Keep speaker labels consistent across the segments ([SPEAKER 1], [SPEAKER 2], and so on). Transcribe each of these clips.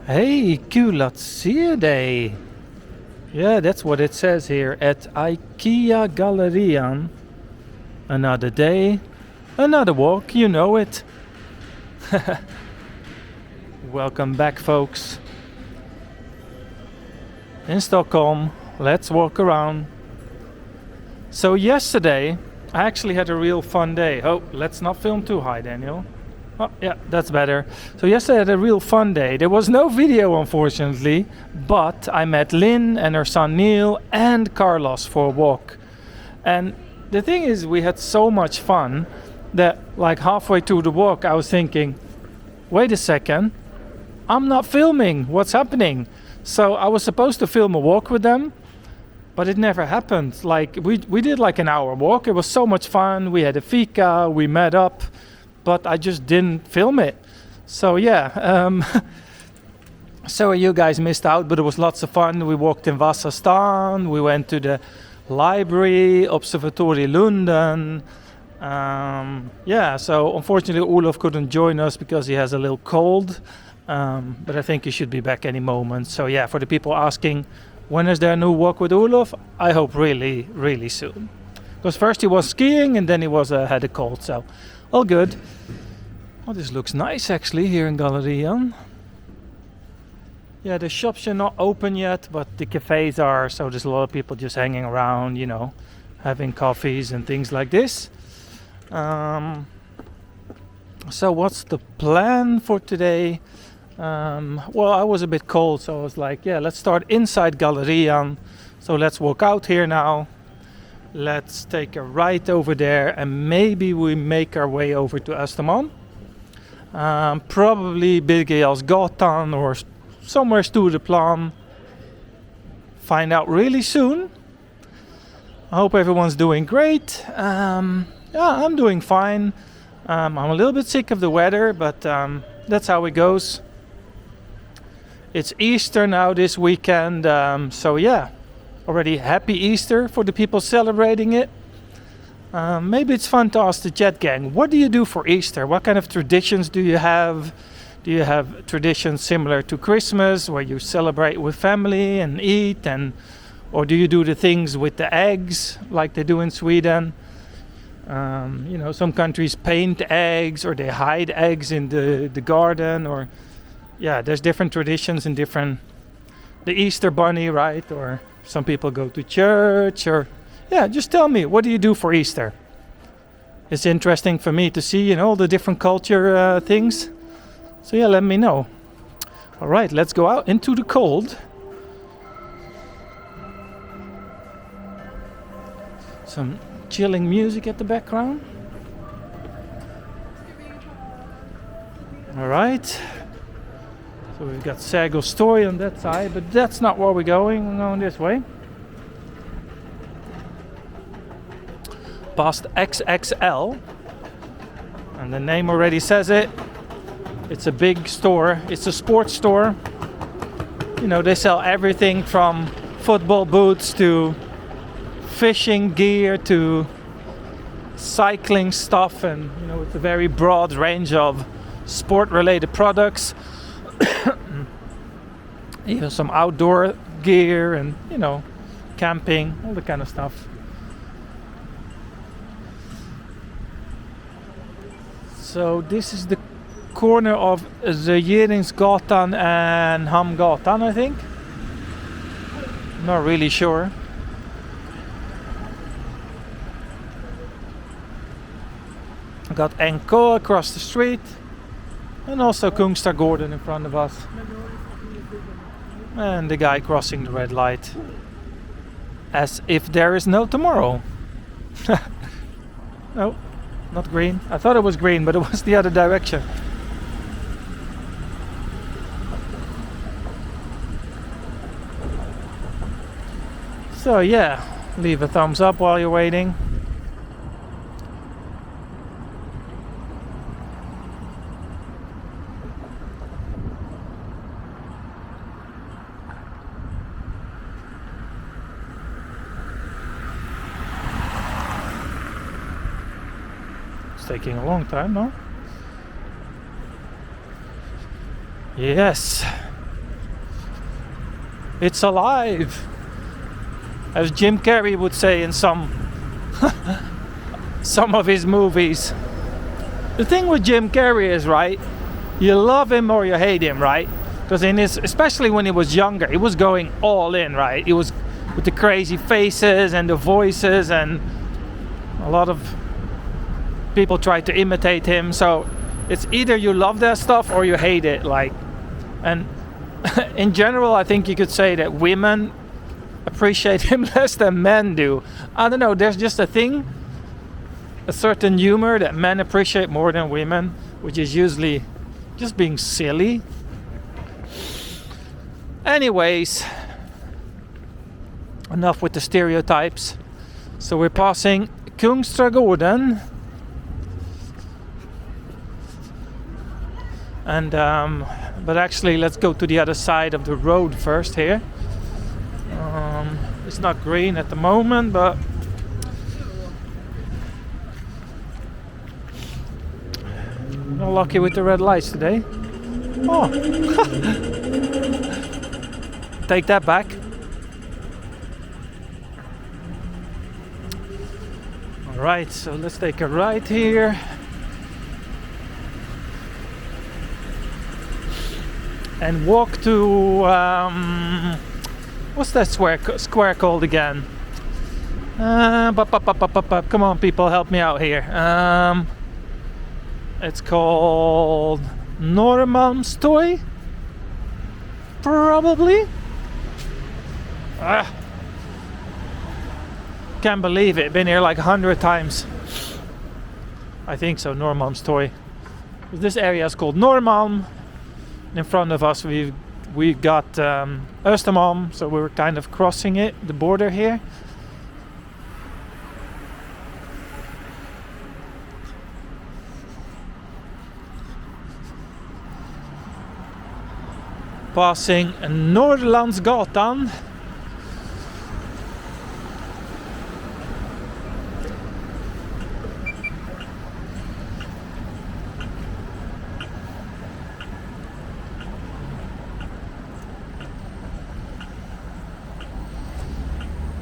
[SPEAKER 1] Hej, kul att se dig! Yeah, that's what it says here at IKEA Gallerian. Another day, another walk, you know it. Welcome back, folks. In Stockholm, let's walk around. So yesterday, I actually had a real fun day. Oh, let's not film too high, Daniel. Oh, yeah, that's better. So yesterday I had a real fun day. There was no video, unfortunately, but I met Lynn and her son Neil and Carlos for a walk. And the thing is, we had so much fun that like halfway through the walk, I was thinking, wait a second, I'm not filming. What's happening? So I was supposed to film a walk with them, but it never happened. Like we did like an hour walk. It was so much fun. We had a fika, we met up, but I just didn't film it. So yeah, sorry you guys missed out, but it was lots of fun. We walked in Vasastan, we went to the library, Observatory Lunden. Yeah, so unfortunately Olof couldn't join us because he has a little cold, but I think he should be back any moment. So yeah, for the people asking, when is there a new walk with Olof? I hope really, really soon. Because first he was skiing and then he had a cold, so all good. Oh, this looks nice actually here in Gallerian. Yeah, the shops are not open yet, but the cafes are, so there's a lot of people just hanging around, you know, having coffees and things like this. So what's the plan for today? Well, I was a bit cold, so I was like, yeah, let's start inside Gallerian. So let's walk out here now. Let's take a right over there and maybe we make our way over to Östermalm. Probably Birger Jarl's gatan or somewhere Stureplan. Find out really soon. I hope everyone's doing great. Yeah, I'm doing fine. I'm a little bit sick of the weather, but that's how it goes. It's Easter now this weekend, so yeah. Already happy Easter for the people celebrating it. Maybe it's fun to ask the chat gang, what do you do for Easter? What kind of traditions do you have? Do you have traditions similar to Christmas where you celebrate with family and eat? Or do you do the things with the eggs like they do in Sweden? You know, some countries paint eggs or they hide eggs in the garden. Or yeah, there's different traditions in different... The Easter bunny, right? Or... Some people go to church or... Yeah, just tell me, what do you do for Easter? It's interesting for me to see, you know, all the different culture things. So yeah, let me know. All right, let's go out into the cold. Some chilling music at the background. All right. So we've got Sago's Story on that side, but that's not where we're going. We're going this way. Past XXL. And the name already says it. It's a big store. It's a sports store. You know, they sell everything from football boots to fishing gear to cycling stuff. And, you know, it's a very broad range of sport-related products. Even some outdoor gear and, you know, camping, all that kind of stuff. So this is the corner of Regeringsgatan and Hamngatan, I think. Not really sure. I got NK across the street and also Kungsträdgården in front of us. And the guy crossing the red light. As if there is no tomorrow. No, not green. I thought it was green, but it was the other direction. So yeah, leave a thumbs up while you're waiting. Taking a long time, no? Yes, It's alive, as Jim Carrey would say in some of his movies. The thing with Jim Carrey is, right, you love him or you hate him, right? Because especially when he was younger, he was going all in, right? He was with the crazy faces and the voices, and a lot of people tried to imitate him. So it's either you love that stuff or you hate it, like. And in general, I think you could say that women appreciate him less than men do. I don't know, there's just a thing, a certain humor that men appreciate more than women, which is usually just being silly. Anyways, enough with the stereotypes. So we're passing Kungsträdgården. And but actually, let's go to the other side of the road first here. It's not green at the moment, but not lucky with the red lights today. Oh, take that back. All right, so let's take a right here. And walk to what's that square called again? Come on, people, help me out here. It's called Norrmalm, probably. Can't believe it. Been here like 100 times. I think so. Norrmalm. This area is called Norrmalm. In front of us we got Östermalm, so we were kind of crossing the border here. Passing Norrlandsgatan.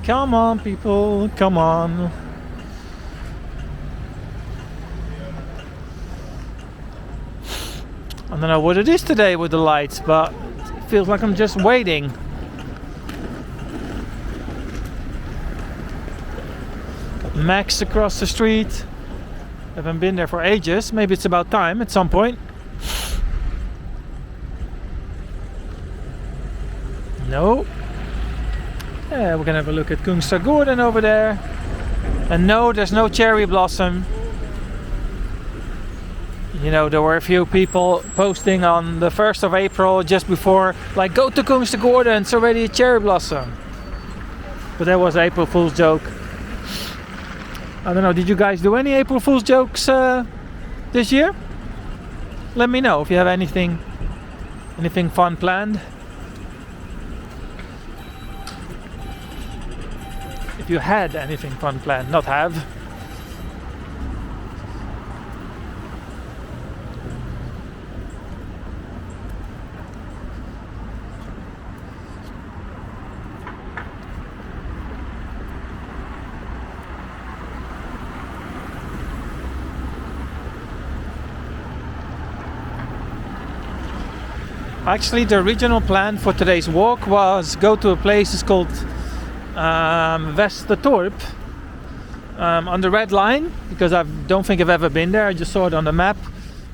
[SPEAKER 1] Come on, people, come on. I don't know what it is today with the lights, but it feels like I'm just waiting. Got Max across the street. Haven't been there for ages. Maybe it's about time at some point. No. Yeah, we're gonna have a look at Kungsträdgården over there. And no, there's no cherry blossom. You know, there were a few people posting on the 1st of April just before, like, go to Kungsträdgården, it's already a cherry blossom. But that was an April Fool's joke. I don't know, did you guys do any April Fool's jokes this year? Let me know if you have anything fun planned. If you had anything fun planned, not have. Actually, the original plan for today's walk was go to a place it's called Västertorp on the red line, because I don't think I've ever been there. I just saw it on the map.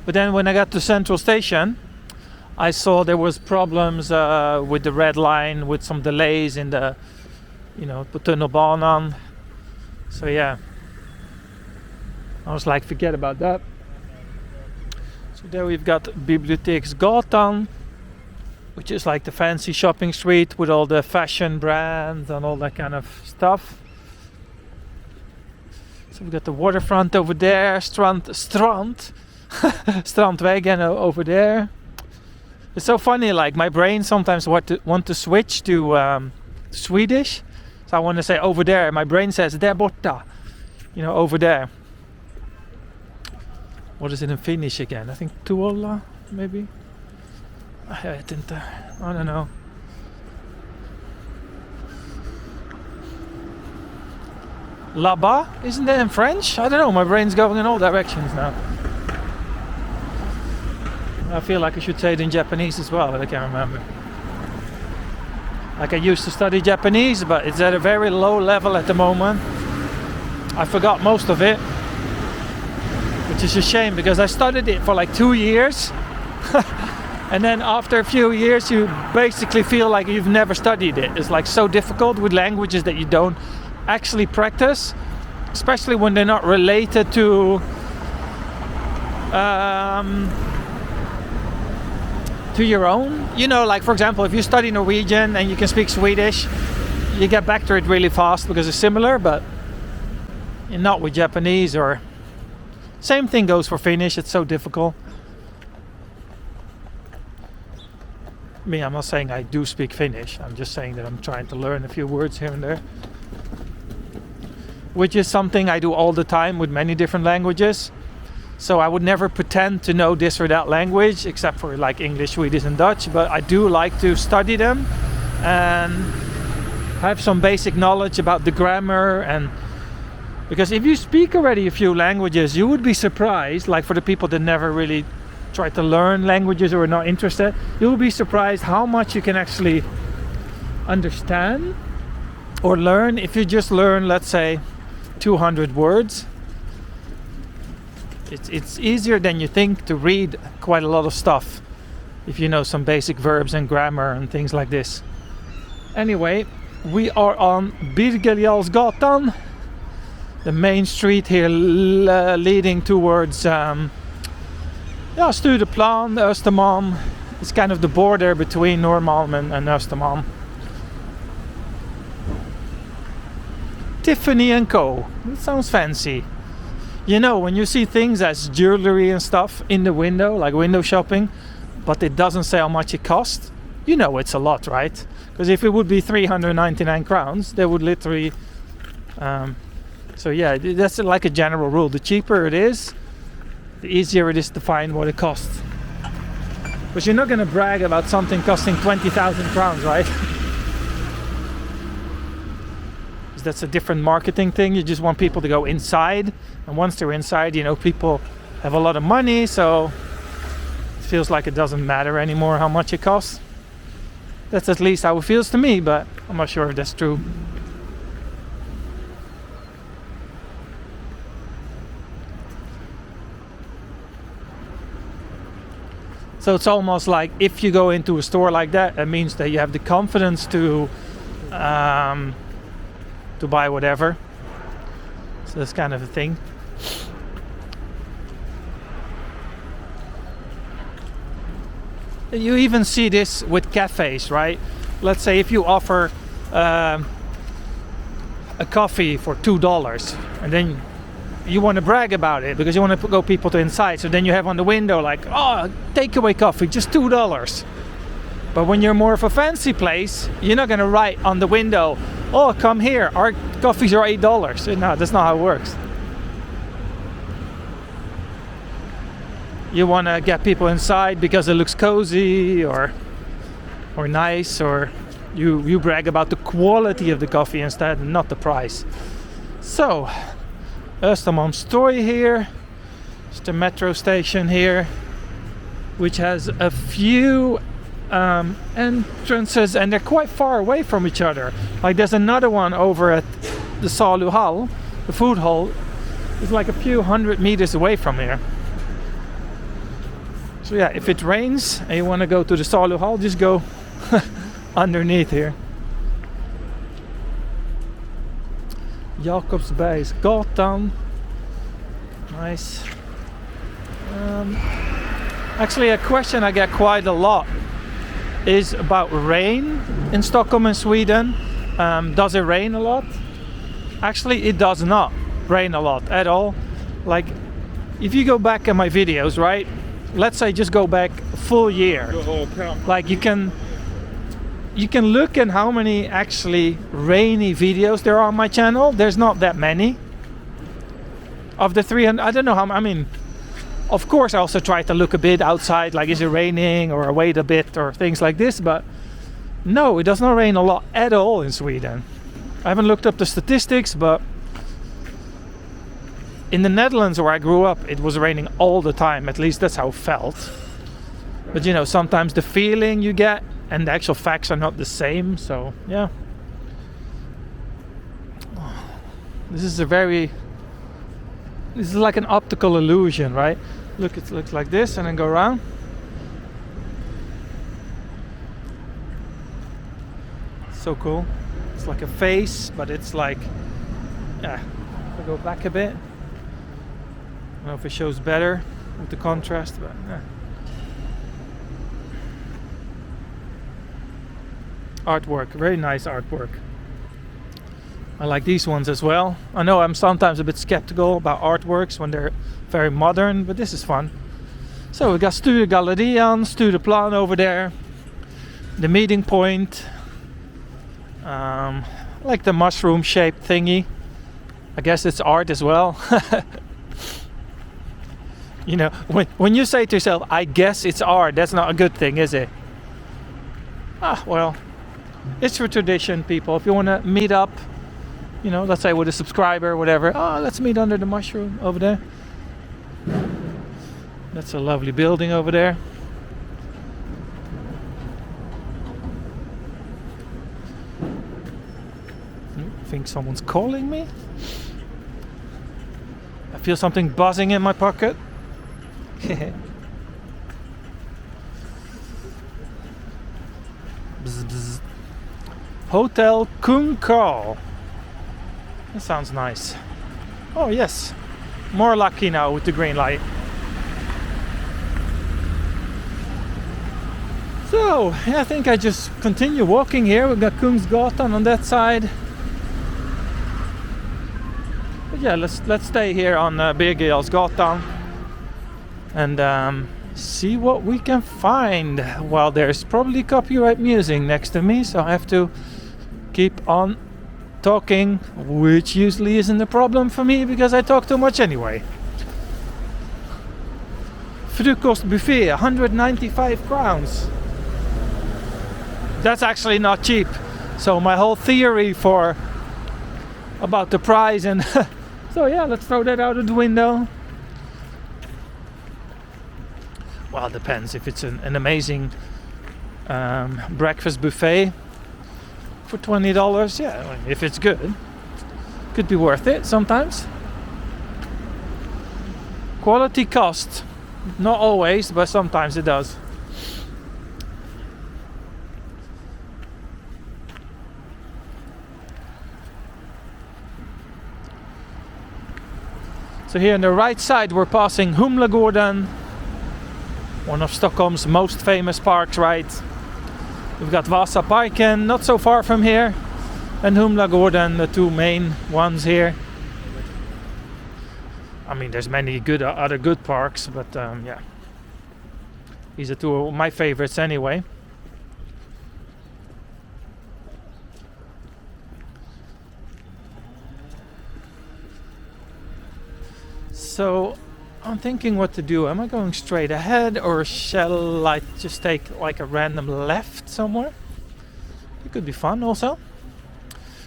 [SPEAKER 1] But then when I got to Central Station, I saw there was problems with the red line, with some delays in the, på tunnelbanan. So yeah, I was like, forget about that. So there we've got Biblioteksgatan, which is like the fancy shopping street with all the fashion brands and all that kind of stuff. So we've got the waterfront over there, Strandvägen over there. It's so funny, like my brain sometimes want to switch to Swedish. So I want to say over there, my brain says där borta, over there. What is it in Finnish again? I think tuolla, maybe? I don't know. Là-bas, isn't that in French? I don't know, my brain's going in all directions now. I feel like I should say it in Japanese as well, but I can't remember. Like I used to study Japanese, but it's at a very low level at the moment. I forgot most of it, which is a shame because I studied it for like 2 years. And then after a few years you basically feel like you've never studied it. It's like so difficult with languages that you don't actually practice, especially when they're not related to your own. You know, like for example, if you study Norwegian and you can speak Swedish, you get back to it really fast because it's similar, but not with Japanese. Or same thing goes for Finnish, it's so difficult. I mean, I'm not saying I do speak Finnish, I'm just saying that I'm trying to learn a few words here and there, which is something I do all the time with many different languages. So I would never pretend to know this or that language, except for like English, Swedish and Dutch, but I do like to study them and have some basic knowledge about the grammar. And because if you speak already a few languages, you would be surprised, like for the people that never really try to learn languages or are not interested, you will be surprised how much you can actually understand or learn if you just learn, let's say, 200 words. It's easier than you think to read quite a lot of stuff if you know some basic verbs and grammar and things like this. Anyway, we are on Birger Jarlsgatan, the main street here leading towards Stureplan, Östermalm. It's kind of the border between Norrmalm and Östermalm. Tiffany & Co. That sounds fancy. You know, when you see things as jewelry and stuff in the window, like window shopping, but it doesn't say how much it costs, you know it's a lot, right? Because if it would be 399 crowns, they would literally... so yeah, that's like a general rule. The cheaper it is, the easier it is to find what it costs. But you're not going to brag about something costing 20,000 crowns, right? That's a different marketing thing. You just want people to go inside, and once they're inside, you know, people have a lot of money, so it feels like it doesn't matter anymore how much it costs. That's at least how it feels to me, but I'm not sure if that's true. So it's almost like if you go into a store like that, it means that you have the confidence to buy whatever. So that's kind of a thing. You even see this with cafes, right? Let's say if you offer a coffee for $2, and then you want to brag about it because you want to go people to inside, so then you have on the window like, oh, takeaway coffee, just $2. But when you're more of a fancy place, you're not going to write on the window, oh, come here, our coffees are $8. No, that's not how it works. You want to get people inside because it looks cozy or nice, or you brag about the quality of the coffee instead, not the price. So, Östermalm story here. It's the metro station here, which has a few entrances, and they're quite far away from each other. Like there's another one over at the Saluhall, the food hall. It's like a few hundred meters away from here. So yeah, if it rains and you want to go to the Saluhall, just go underneath here. Jakobsbergsgatan. Nice. Actually, a question I get quite a lot is about rain in Stockholm and Sweden. Does it rain a lot? Actually, it does not rain a lot at all. Like, if you go back in my videos, right? Let's say just go back a full year. Like you can look at how many actually rainy videos there are on my channel. There's not that many. Of the 300, I don't know how, I mean, of course I also try to look a bit outside, like is it raining or wait a bit or things like this, but no, it does not rain a lot at all in Sweden. I haven't looked up the statistics, but in the Netherlands where I grew up, it was raining all the time. At least that's how it felt. But you know, sometimes the feeling you get and the actual facts are not the same. So yeah, this is like an optical illusion, right? Look, it looks like this, and then go around. So cool. It's like a face, but it's like, yeah. If I go back a bit, I don't know if it shows better with the contrast, but yeah. Artwork, very nice artwork. I like these ones as well. I know I'm sometimes a bit skeptical about artworks when they're very modern, but this is fun. So we got Sturegallerian, Stureplan over there, the meeting point, like the mushroom shaped thingy. I guess it's art as well. You know, when you say to yourself, I guess it's art, that's not a good thing, is it? Ah, well, it's for tradition, people. If you want to meet up, you know, let's say with a subscriber or whatever, let's meet under the mushroom over there. That's a lovely building over there. I think someone's calling me. I feel something buzzing in my pocket. Bzz, bzz. Hotel Kung Karl. That sounds nice. Oh yes, more lucky now with the green light. So yeah, I think I just continue walking here. We've got Kungsgatan on that side. But yeah, let's stay here on Birger Jarl's Gatan and see what we can find. Well, there's probably copyright music next to me, so I have to keep on talking, which usually isn't a problem for me because I talk too much anyway. Frukostbuffet, 195 crowns. That's actually not cheap. So my whole theory about the price and so yeah, let's throw that out of the window. Well, it depends if it's an amazing breakfast buffet for $20. Yeah, if it's good, could be worth it sometimes. Quality cost, not always, but sometimes it does. So here on the right side we're passing Humlegården, one of Stockholm's most famous parks, right? We've got Vasaparken not so far from here, and Humlegården, the two main ones here. I mean, there's many good other good parks, but yeah, these are two of my favorites anyway. So I'm thinking what to do. Am I going straight ahead or shall I just take like a random left somewhere? It could be fun also.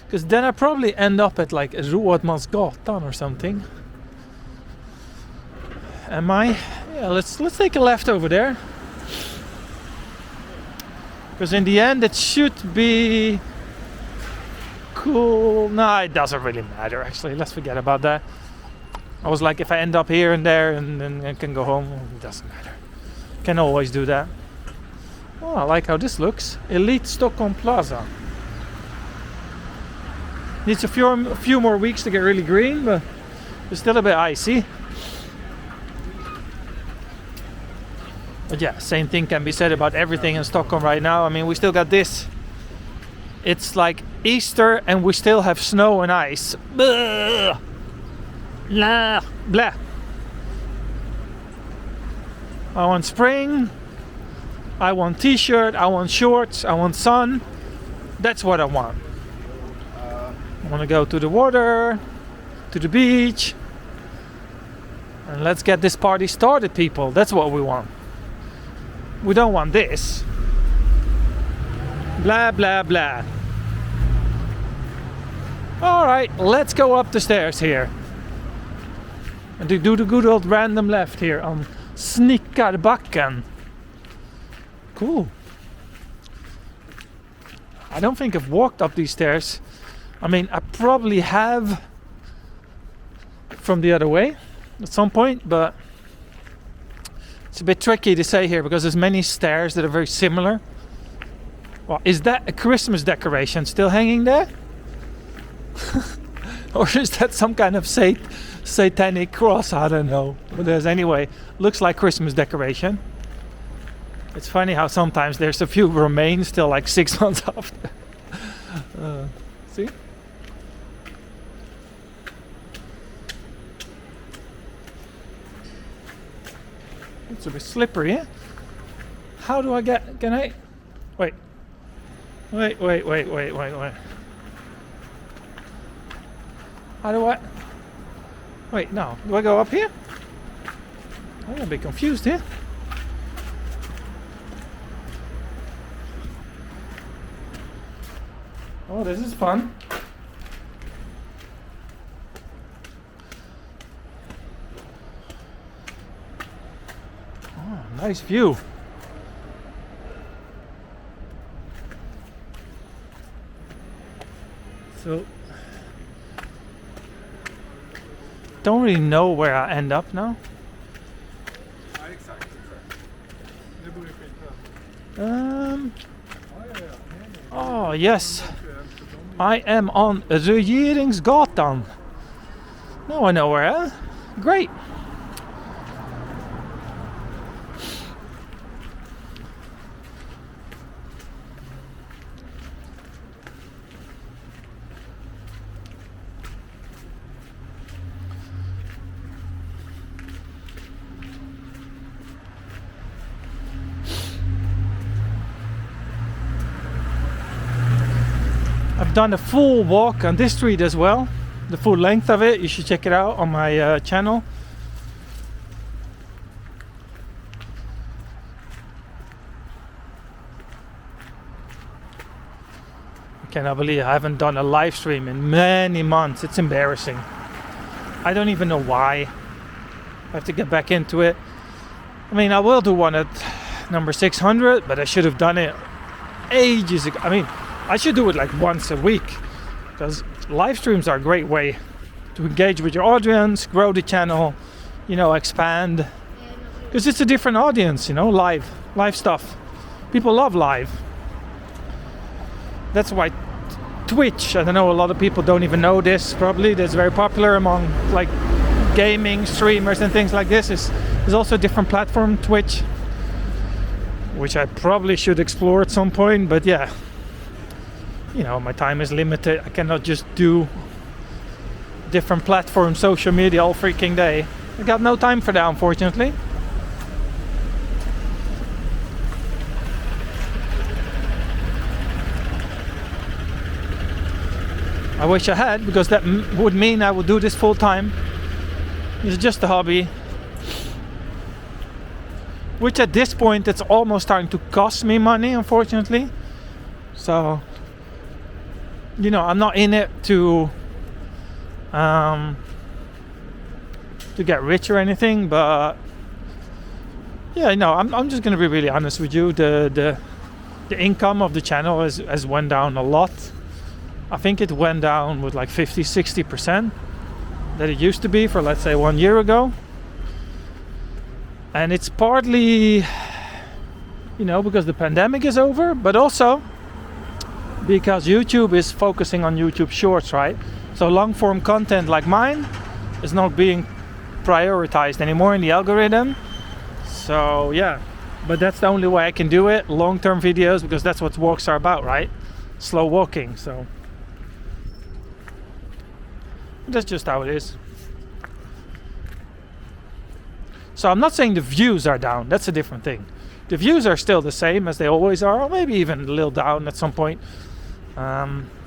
[SPEAKER 1] Because then I probably end up at like Rådmansgatan or something. Am I? Yeah, let's take a left over there. Because in the end it should be cool. No, it doesn't really matter actually. Let's forget about that. I was like, if I end up here and there and then I can go home, it doesn't matter. Can always do that. Oh, I like how this looks. Elite Stockholm Plaza. Needs a few more weeks to get really green, but it's still a bit icy. But yeah, same thing can be said about everything in Stockholm right now. I mean, we still got this. It's like Easter and we still have snow and ice. Blah. Blah, blah. I want spring. I want t-shirt. I want shorts. I want sun. That's what I want. I want to go to the water, to the beach, and let's get this party started, people. That's what we want. We don't want this. Blah, blah, blah. All right, let's go up the stairs here. and to do the good old random left here on Snickarbacken. Cool. I don't think I've walked up these stairs. I mean, I probably have from the other way at some point, but it's a bit tricky to say here because there's many stairs that are very similar. Well, is that a Christmas decoration still hanging there? Or is that some kind of satanic cross? I don't know. But there's anyway, looks like Christmas decoration. It's funny how sometimes there's a few remains still like 6 months after. See? It's a bit slippery, eh? How do I get... Can I... Wait. Wait. How do I... Wait, no. Do I go up here? I'm a bit confused here. Oh, this is fun. Oh, nice view. So, don't really know where I end up now. Oh yes, I am on Regeringsgatan. Now I know where I am. Great. I've done a full walk on this street as well, the full length of it. You should check it out on my channel. I cannot believe I haven't done a live stream in many months. It's embarrassing. I don't even know why. I have to get back into it. I mean, I will do one at number 600, but I should have done it ages ago. I mean, I should do it like once a week, because live streams are a great way to engage with your audience, grow the channel, you know, expand, because it's a different audience, you know, live stuff. People love live. That's why Twitch, I don't know, a lot of people don't even know this probably, that's very popular among like gaming streamers and things like this. Is also a different platform, Twitch, which I probably should explore at some point, but yeah. You know, my time is limited. I cannot just do different platforms, social media all freaking day. I got no time for that, unfortunately. I wish I had, because that would mean I would do this full time. It's just a hobby. Which at this point, it's almost starting to cost me money, unfortunately. So... you know, I'm not in it to get rich or anything, but yeah, no, I'm just gonna be really honest with you. The income of the channel has went down a lot. I think it went down with like 50-60% that it used to be for, let's say, 1 year ago. And it's partly, you know, because the pandemic is over, but also because YouTube is focusing on YouTube Shorts, right? So long form content like mine is not being prioritized anymore in the algorithm. So yeah, but that's the only way I can do it, long term videos, because that's what walks are about, right? Slow walking. So that's just how it is. So I'm not saying the views are down, that's a different thing. The views are still the same as they always are, or maybe even a little down at some point.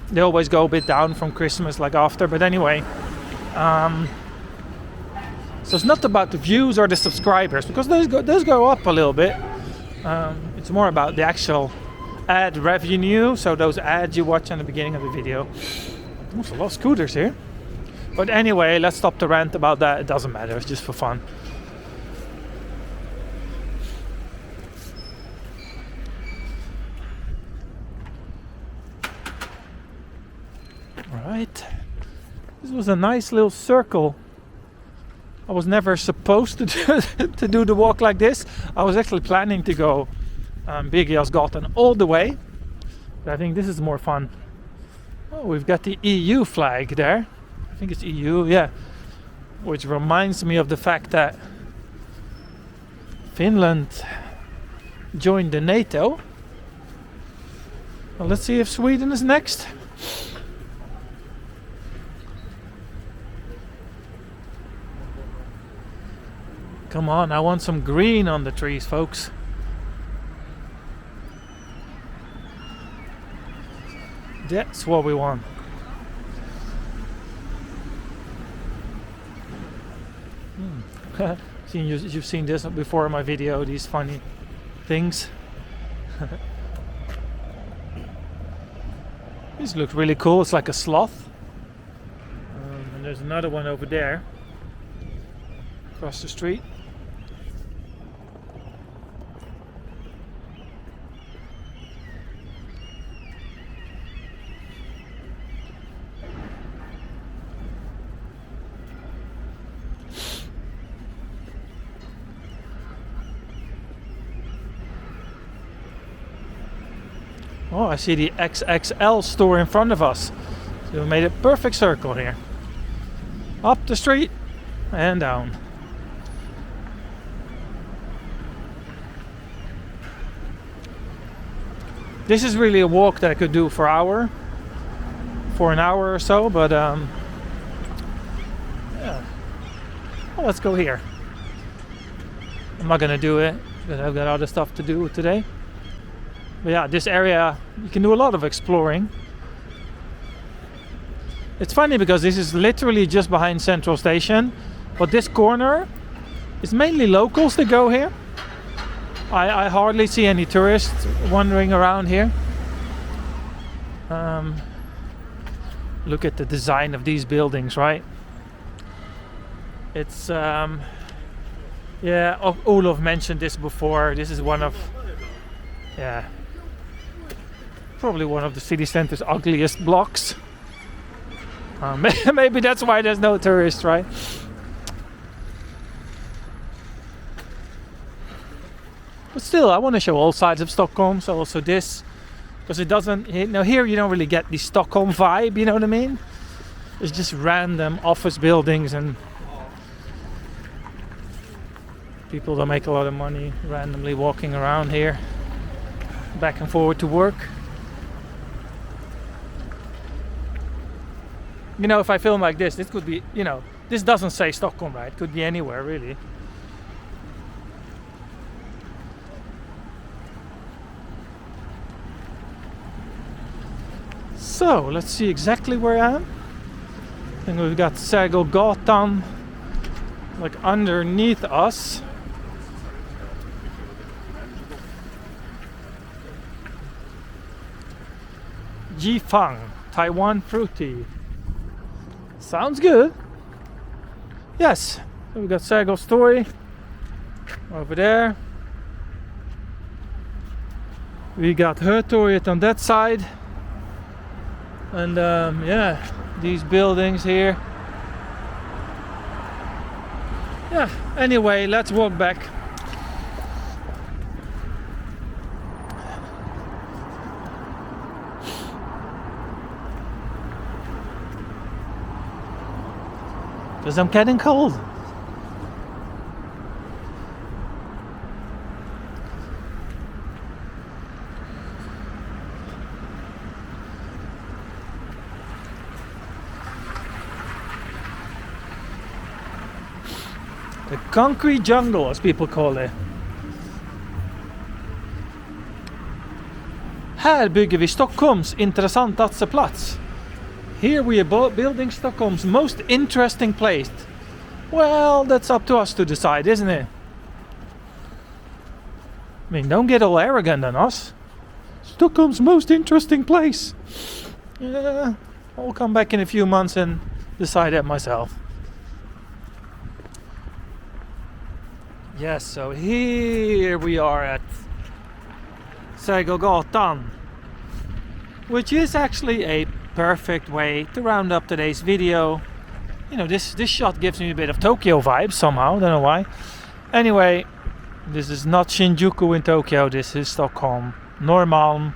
[SPEAKER 1] They always go a bit down from Christmas, like after, but anyway. So it's not about the views or the subscribers, because those go up a little bit. It's more about the actual ad revenue, so those ads you watch in the beginning of the video. There's a lot of scooters here. But anyway, let's stop the rant about that. It doesn't matter, it's just for fun. Right. This was a nice little circle. I was never supposed to to do the walk like this. I was actually planning to go Birger Jarlsgatan all the way. But I think this is more fun. Oh, we've got the EU flag there. I think it's EU, yeah. Which reminds me of the fact that Finland joined the NATO. Well, let's see if Sweden is next. Come on, I want some green on the trees, folks. That's what we want. You've seen this before in my video, these funny things. This looks really cool, it's like a sloth. And there's another one over there, across the street. Oh, I see the XXL store in front of us. So we made a perfect circle here. Up the street and down. This is really a walk that I could do for an hour or so, but yeah. Well, let's go here. I'm not gonna do it because I've got other stuff to do today. But yeah, this area, you can do a lot of exploring. It's funny because this is literally just behind Central Station, but this corner is mainly locals that go here. I hardly see any tourists wandering around here. Look at the design of these buildings, right? It's yeah, Olof mentioned this before. This is one of, yeah, probably one of the city center's ugliest blocks. Maybe that's why there's no tourists, right? But still, I want to show all sides of Stockholm, so also this, because it doesn't, you know, here you don't really get the Stockholm vibe, you know what I mean? It's just random office buildings and people that make a lot of money randomly walking around here, back and forward to work. You know, if I film like this could be, you know, this doesn't say Stockholm, right? It could be anywhere, really. So, let's see exactly where I am. I think we've got Sergelgatan, like underneath us. Jifang, Taiwan fruity. Sounds good. Yes, so we got Sergel Story over there. We got Hötorget on that side. And yeah, these buildings here. Yeah, anyway, let's walk back. Because I'm getting cold. The concrete jungle, as people call it. Här bygger vi Stockholms intressantaste plats. Here we are building Stockholm's most interesting place. Well, that's up to us to decide, isn't it? I mean, don't get all arrogant on us. Stockholm's most interesting place. Yeah, I'll come back in a few months and decide that myself. Yes, so here we are at Sergelgatan, which is actually a perfect way to round up today's video. You know, this shot gives me a bit of Tokyo vibes somehow, don't know why. Anyway, this is not Shinjuku in Tokyo, this is Stockholm, Norrmalm.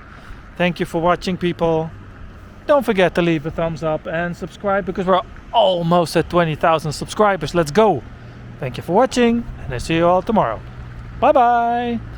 [SPEAKER 1] Thank you for watching, people. Don't forget to leave a thumbs up and subscribe, because we're almost at 20,000 subscribers. Let's go! Thank you for watching, and I see you all tomorrow. Bye bye!